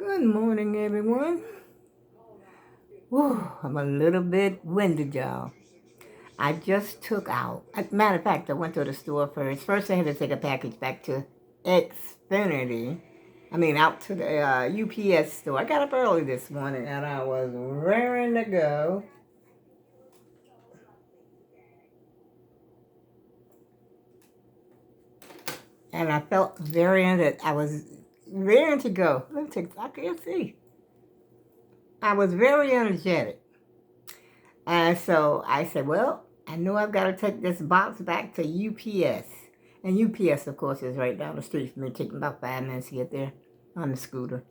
Good morning, everyone. Whew, I'm a little bit winded, y'all. I just took out. Matter of fact, I went to the store first. First, I had to take a package back to Xfinity. Out to the UPS store. I got up early this morning and I was raring to go. And I felt I was raring to go. I can't see. I was very energetic. And so I said, well, I know I've got to take this box back to UPS. And UPS, of course, is right down the street from me. It takes about 5 minutes to get there on the scooter.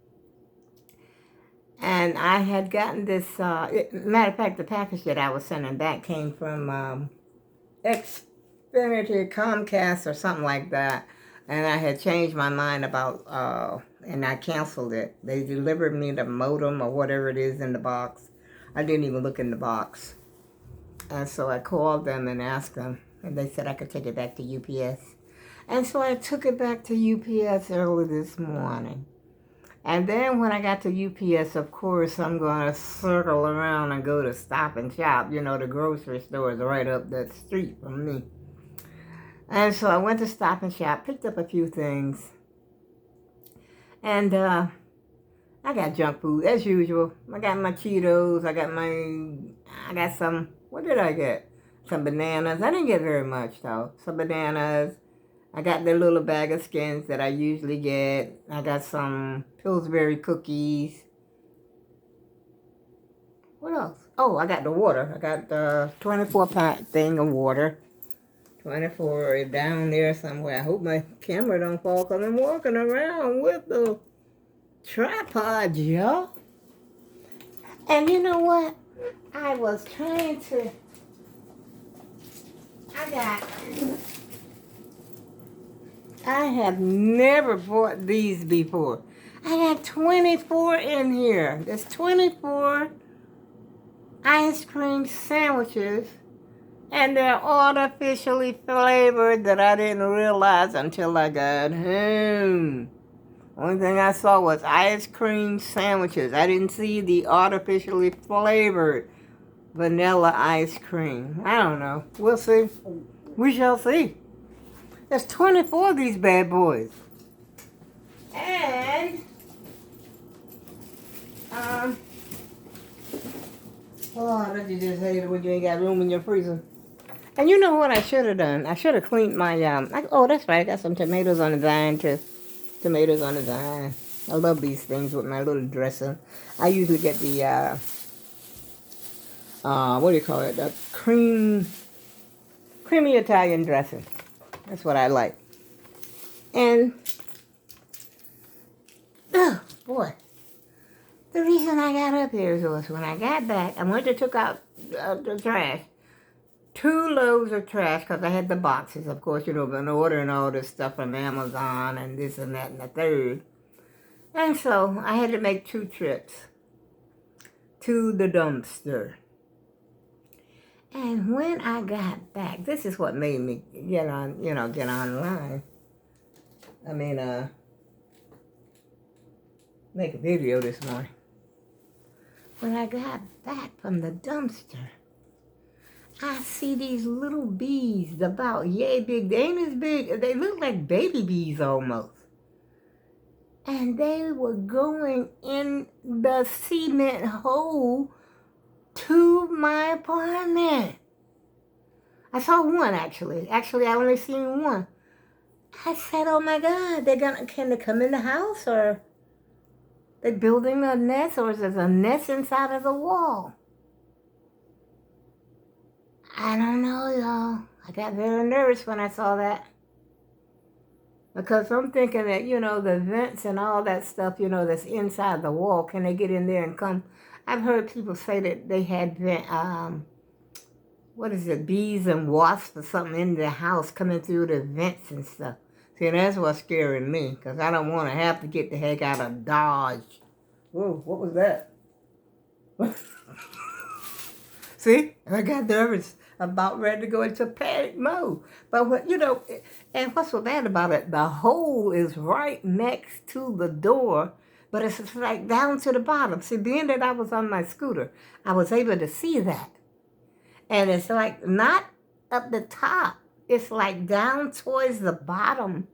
And I had gotten this, matter of fact, the package that I was sending back came from Xfinity, Comcast, or something like that. And I had changed my mind and I canceled it. They delivered me the modem or whatever it is in the box. I didn't even look in the box. And so I called them and asked them, and they said I could take it back to UPS. And so I took it back to UPS early this morning. And then when I got to UPS, of course, I'm going to circle around and go to Stop and Shop. You know, the grocery store is right up that street from me. And so I went to Stop and Shop, picked up a few things. And I got junk food, as usual. I got my Cheetos. I got some, what did I get? Some bananas. I didn't get very much, though. Some bananas. I got the little bag of skins that I usually get. I got some Pillsbury cookies. What else? Oh, I got the water. I got the 24-pack thing of water. 24 down there somewhere. I hope my camera don't fall because I'm walking around with the tripod, y'all. And you know what? I was trying to... I have never bought these before. I got 24 in here. There's 24 ice cream sandwiches, and they're artificially flavored that I didn't realize until I got home. Only thing I saw was ice cream sandwiches. I didn't see the artificially flavored vanilla ice cream. I don't know. We'll see. We shall see. There's 24 of these bad boys. And, oh, don't you just hate it when you ain't got room in your freezer. And you know what I should have done? I should have cleaned my, oh, that's right. I got some tomatoes on the vine, too. Tomatoes on the vine. I love these things with my little dressing. I usually get the, what do you call it? The creamy Italian dressing. That's what I like. And, oh, boy. The reason I got up here was when I got back, I went to took out the trash. 2 loads of trash, because I had the boxes, of course, you know, been ordering all this stuff from Amazon and this and that and the third. And so I had to make 2 trips to the dumpster. And when I got back, this is what made me get online. Make a video this morning. When I got back from the dumpster, I see these little bees about yay big. They ain't as big. They look like baby bees almost. And they were going in the cement hole to my apartment. I saw one, actually. Actually, I only seen one. I said, oh my God, can they come in the house, or they building a nest, or is there a nest inside of the wall? I don't know, y'all. I got very nervous when I saw that. Because I'm thinking that, the vents and all that stuff, that's inside the wall, can they get in there and come? I've heard people say that they had bees and wasps or something in the house coming through the vents and stuff. See, that's what's scaring me, because I don't want to have to get the heck out of Dodge. Whoa, what was that? See, I got nervous, about ready to go into panic mode. But and what's so bad about it, the hole is right next to the door but it's like down to the bottom. See, being that I was on my scooter, I was able to see that. And it's like not up the top. It's like down towards the bottom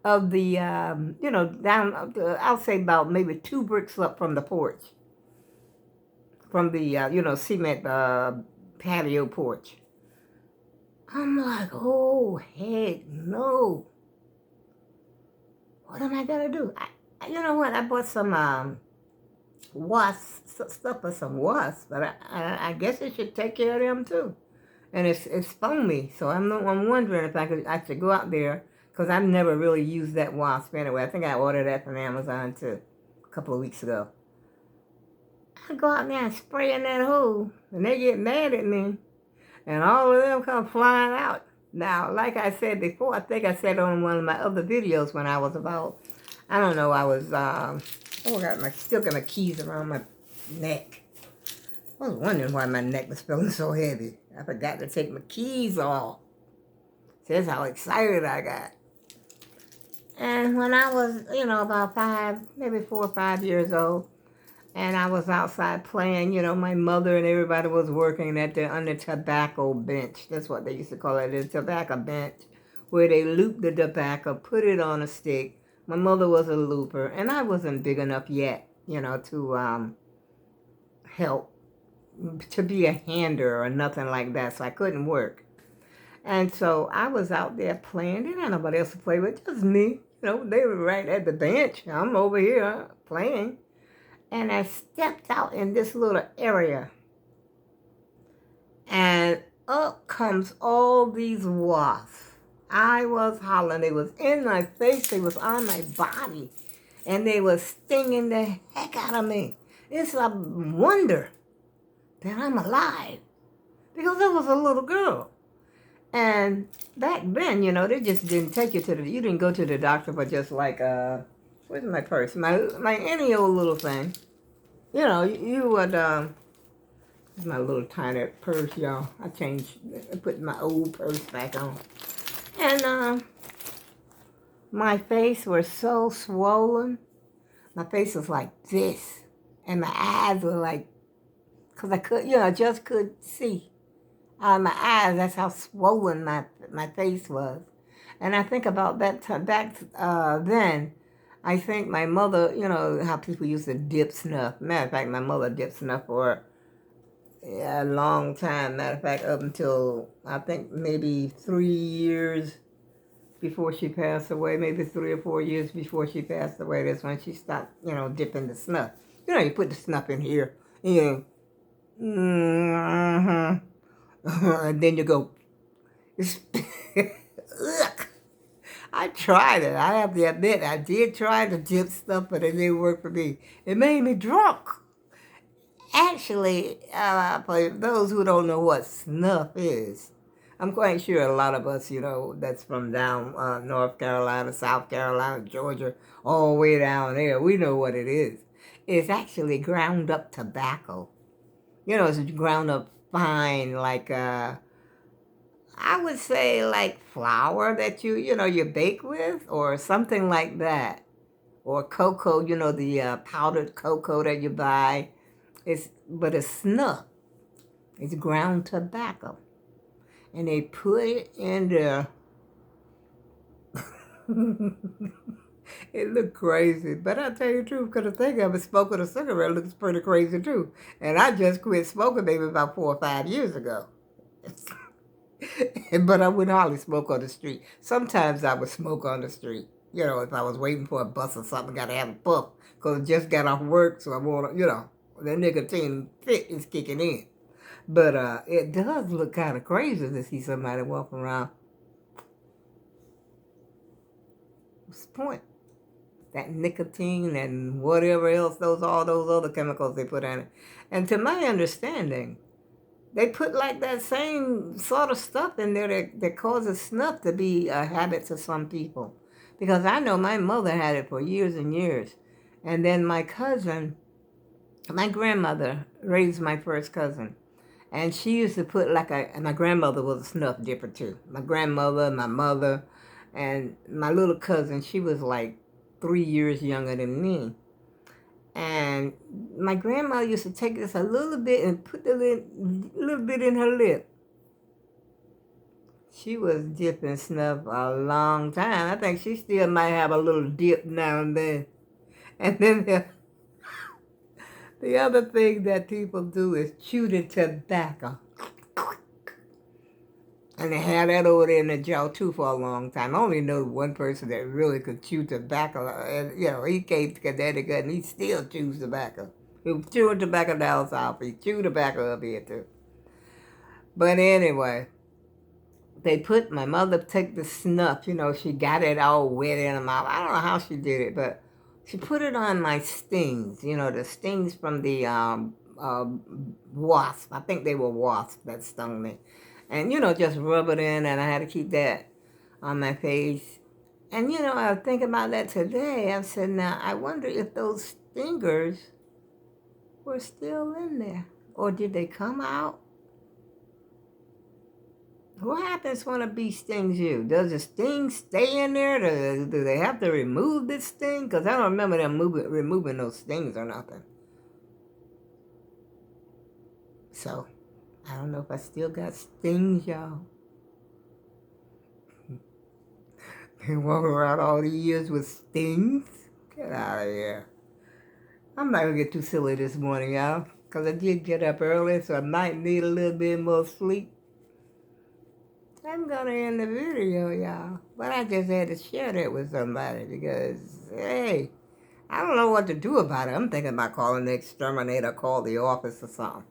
of the, down, I'll say about maybe 2 bricks up from the porch. From the, cement patio porch. I'm like, oh, heck no. What am I going to do? You know what? I bought some wasps, stuff for some wasps, but I guess it should take care of them too. And it's foamy, so I'm wondering if I should go out there, because I've never really used that wasp anyway. I think I ordered that from Amazon too, a couple of weeks ago. I go out there and spray in that hole, and they get mad at me, and all of them come flying out. Now, like I said before, I think I said on one of my other videos when I was about, I don't know, I was, I still got my keys around my neck. I was wondering why my neck was feeling so heavy. I forgot to take my keys off. So that's how excited I got. And when I was, about maybe 4 or 5 years old, and I was outside playing, my mother and everybody was working on the tobacco bench. That's what they used to call it, the tobacco bench, where they loop the tobacco, put it on a stick. My mother was a looper, and I wasn't big enough yet, to help, to be a hander or nothing like that, so I couldn't work. And so I was out there playing. There ain't nobody else to play with, just me. They were right at the bench. I'm over here playing. And I stepped out in this little area. And up comes all these wasps. I was hollering. They was in my face. They was on my body. And they was stinging the heck out of me. It's a wonder that I'm alive. Because I was a little girl. And back then, they just didn't take you you didn't go to the doctor for just like, where's my purse? My any old little thing. You would, my little tiny purse, y'all. I put my old purse back on. And, my face was so swollen. My face was like this. And my eyes were like, because I just could see. My eyes, that's how swollen my face was. And I think about that back then. I think my mother, how people used to dip snuff. Matter of fact, my mother dipped snuff for a long time. Matter of fact, up until I think maybe 3 years before she passed away, maybe 3 or 4 years before she passed away. That's when she stopped, dipping the snuff. You put the snuff in here, and then you go, ugh. I tried it. I have to admit, I did try to dip stuff, but it didn't work for me. It made me drunk. Actually, for those who don't know what snuff is, I'm quite sure a lot of us, that's from down North Carolina, South Carolina, Georgia, all the way down there, we know what it is. It's actually ground up tobacco. It's ground up fine, like I would say like flour that you bake with, or something like that. Or cocoa, the powdered cocoa that you buy. But it's snuff. It's ground tobacco. And they put it in there. It looked crazy. But I'll tell you the truth, because the thing of it, smoking a cigarette looks pretty crazy too. And I just quit smoking maybe about 4 or 5 years ago. But I would hardly smoke on the street. Sometimes I would smoke on the street. If I was waiting for a bus or something, got to have a puff. Because I just got off work, so I want to, the nicotine fit is kicking in. But it does look kind of crazy to see somebody walking around. What's the point? That nicotine and whatever else, all those other chemicals they put in it. And to my understanding, they put like that same sort of stuff in there that causes snuff to be a habit to some people. Because I know my mother had it for years and years. And then my grandmother raised my first cousin. And she used to put and my grandmother was a snuff dipper too. My grandmother, my mother, and my little cousin, she was like 3 years younger than me. And my grandmother used to take this a little bit and put the little bit in her lip. She was dipping snuff a long time. I think she still might have a little dip now and then. And then the other thing that people do is chew the tobacco. And they had that over there in the jaw too for a long time. I only know one person that really could chew tobacco. And, you know, he came to Connecticut and he still chews tobacco. He was chewing tobacco down south. He chewed tobacco up here too. But anyway, my mother took the snuff, you know, she got it all wet in her mouth. I don't know how she did it, but she put it on my stings, you know, the stings from the wasp. I think they were wasps that stung me. And, you know, just rub it in, and I had to keep that on my face. And, you know, I was thinking about that today. I said, now, I wonder if those stingers were still in there. Or did they come out? What happens when a bee stings you? Does the sting stay in there? Do they have to remove this sting? Because I don't remember them removing those stings or nothing. So, I don't know if I still got stings, y'all. Been walking around all these years with stings? Get out of here. I'm not going to get too silly this morning, y'all. Because I did get up early, so I might need a little bit more sleep. I'm going to end the video, y'all. But I just had to share that with somebody because, hey, I don't know what to do about it. I'm thinking about calling the exterminator, call the office or something.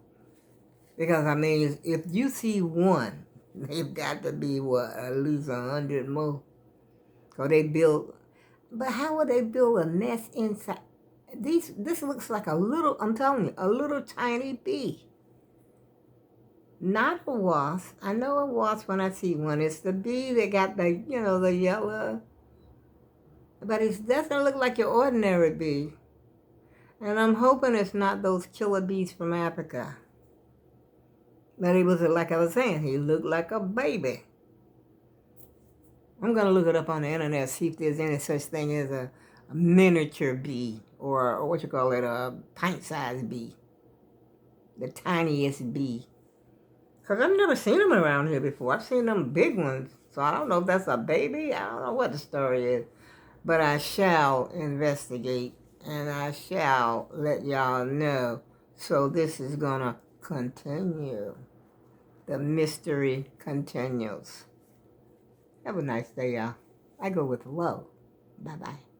Because, I mean, if you see one, they've got to be, what, at least 100 more. So they build, but how would they build a nest inside? This looks like a little, I'm telling you, a little tiny bee. Not a wasp. I know a wasp when I see one. It's the bee that got the, you know, the yellow. But it doesn't look like your ordinary bee. And I'm hoping it's not those killer bees from Africa. But he was, like I was saying, he looked like a baby. I'm going to look it up on the internet, see if there's any such thing as a miniature bee. Or what you call it, a pint-sized bee. The tiniest bee. Because I've never seen them around here before. I've seen them big ones. So I don't know if that's a baby. I don't know what the story is. But I shall investigate. And I shall let y'all know. So this is going to continue. The mystery continues. Have a nice day, y'all. I go with love. Bye-bye.